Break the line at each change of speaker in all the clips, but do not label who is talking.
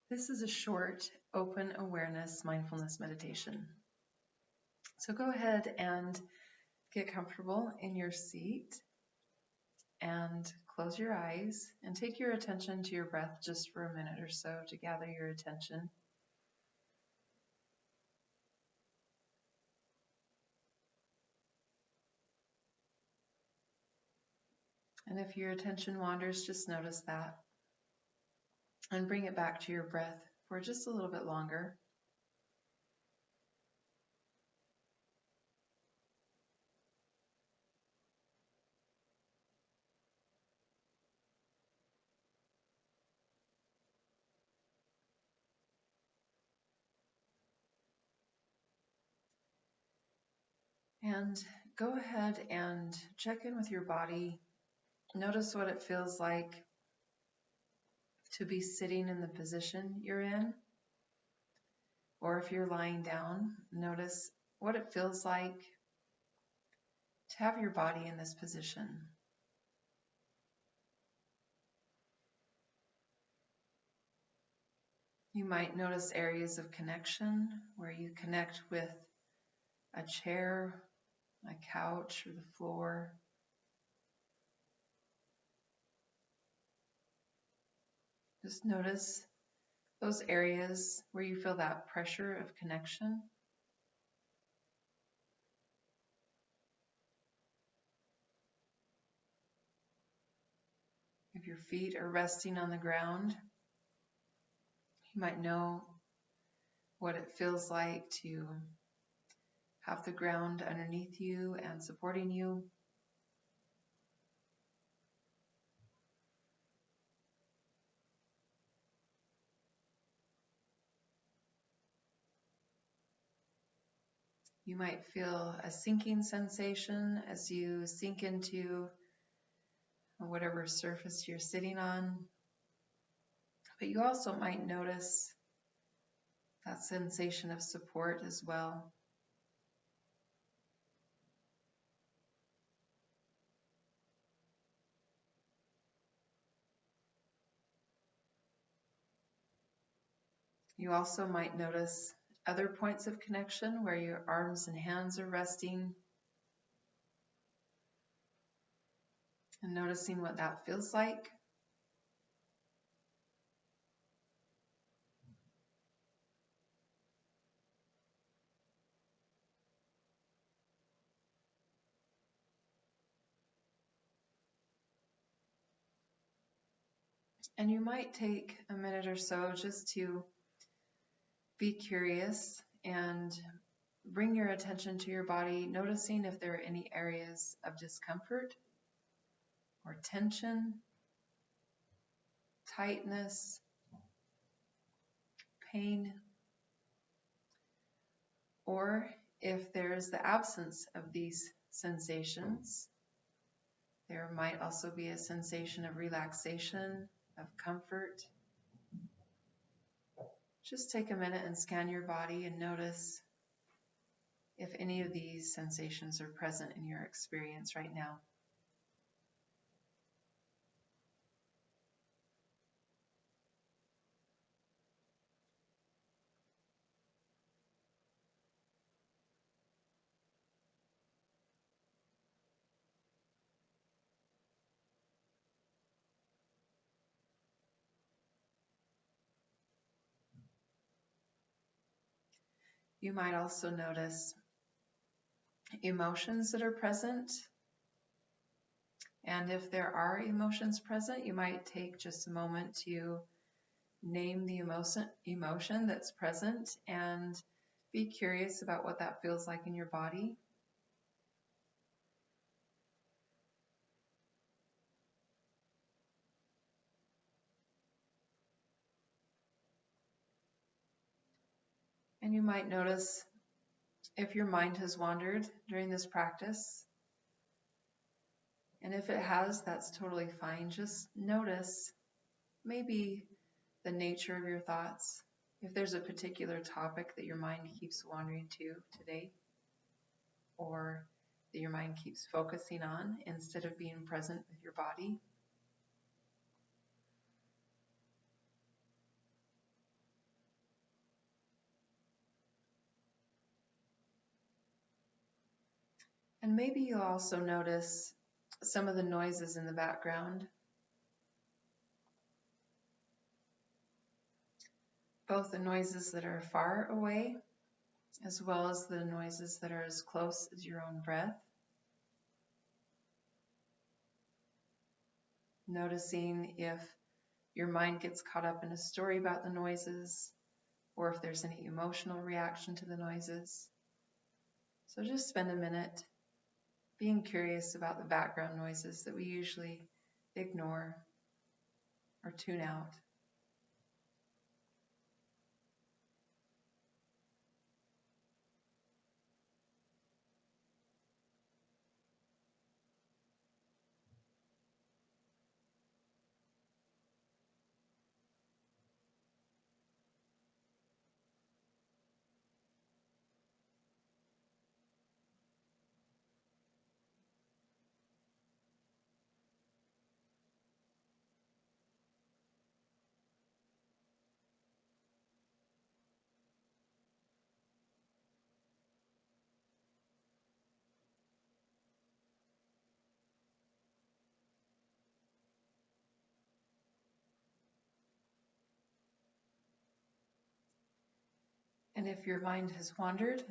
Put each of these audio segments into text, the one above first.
This is a short, open awareness mindfulness meditation. So go ahead and get comfortable in your seat and close your eyes and take your attention to your breath just for a minute or so to gather your attention. And if your attention wanders, just notice that and bring it back to your breath for just a little bit longer. And go ahead and check in with your body. Notice what it feels like to be sitting in the position you're in. Or if you're lying down, notice what it feels like to have your body in this position. You might notice areas of connection where you connect with a chair, a couch, or the floor. Just notice those areas where you feel that pressure of connection. If your feet are resting on the ground, you might know what it feels like to have the ground underneath you and supporting you. You might feel a sinking sensation as you sink into whatever surface you're sitting on. But you also might notice that sensation of support as well. You also might notice other points of connection where your arms and hands are resting, and noticing what that feels like. And you might take a minute or so just to be curious and bring your attention to your body, noticing if there are any areas of discomfort or tension, tightness, pain, or if there's the absence of these sensations. There might also be a sensation of relaxation, of comfort. Just take a minute and scan your body and notice if any of these sensations are present in your experience right now. You might also notice emotions that are present. And if there are emotions present, you might take just a moment to name the emotion that's present and be curious about what that feels like in your body. And you might notice if your mind has wandered during this practice. And if it has, that's totally fine. Just notice maybe the nature of your thoughts. If there's a particular topic that your mind keeps wandering to today, or that your mind keeps focusing on instead of being present with your body. And maybe you'll also notice some of the noises in the background, both the noises that are far away as well as the noises that are as close as your own breath. Noticing if your mind gets caught up in a story about the noises or if there's any emotional reaction to the noises. So just spend a minute being curious about the background noises that we usually ignore or tune out. And if your mind has wandered,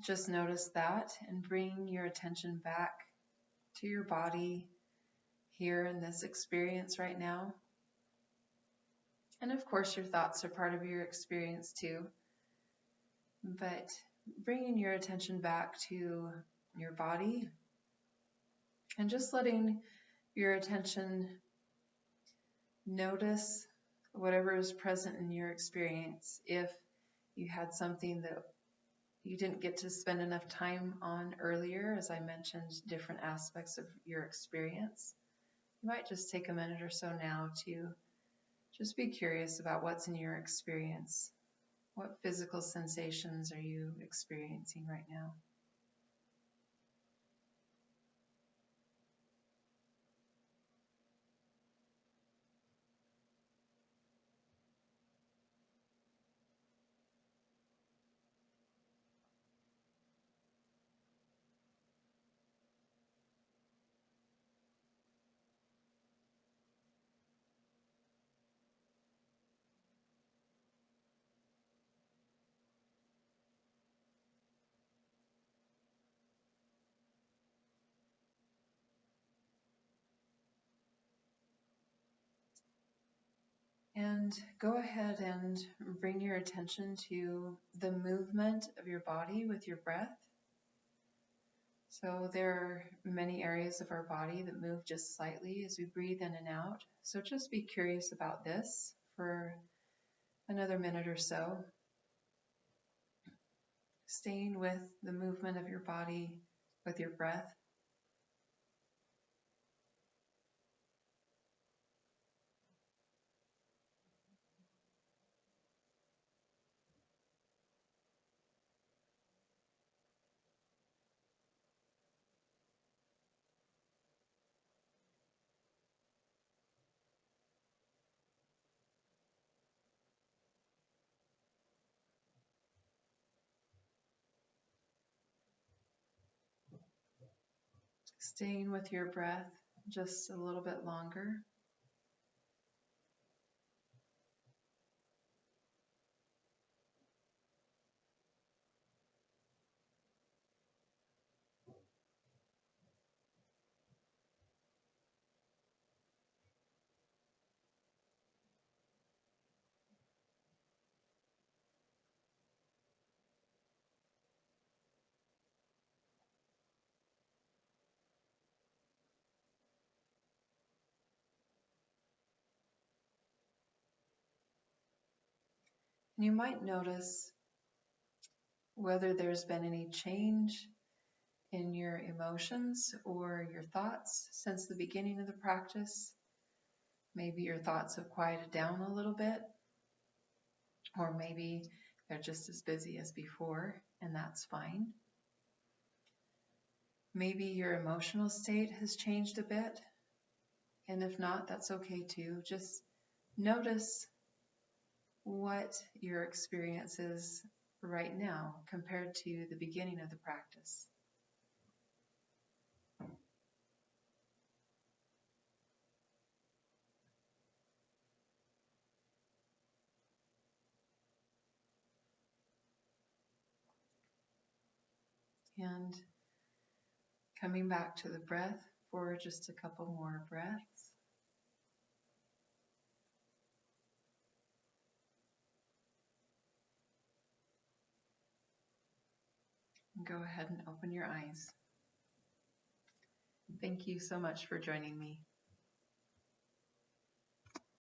just notice that and bring your attention back to your body here in this experience right now. And of course, your thoughts are part of your experience too. But bringing your attention back to your body and just letting your attention notice whatever is present in your experience. If you had something that you didn't get to spend enough time on earlier, as I mentioned, different aspects of your experience, you might just take a minute or so now to just be curious about what's in your experience. What physical sensations are you experiencing right now? And go ahead and bring your attention to the movement of your body with your breath. So there are many areas of our body that move just slightly as we breathe in and out. So just be curious about this for another minute or so. Staying with the movement of your body with your breath. Staying with your breath just a little bit longer. And you might notice whether there's been any change in your emotions or your thoughts since the beginning of the practice. Maybe your thoughts have quieted down a little bit, or maybe they're just as busy as before, and that's fine. Maybe your emotional state has changed a bit, and if not, that's okay too. Just notice what your experience is right now compared to the beginning of the practice. And coming back to the breath for just a couple more breaths. And go ahead and open your eyes. Thank you so much for joining me.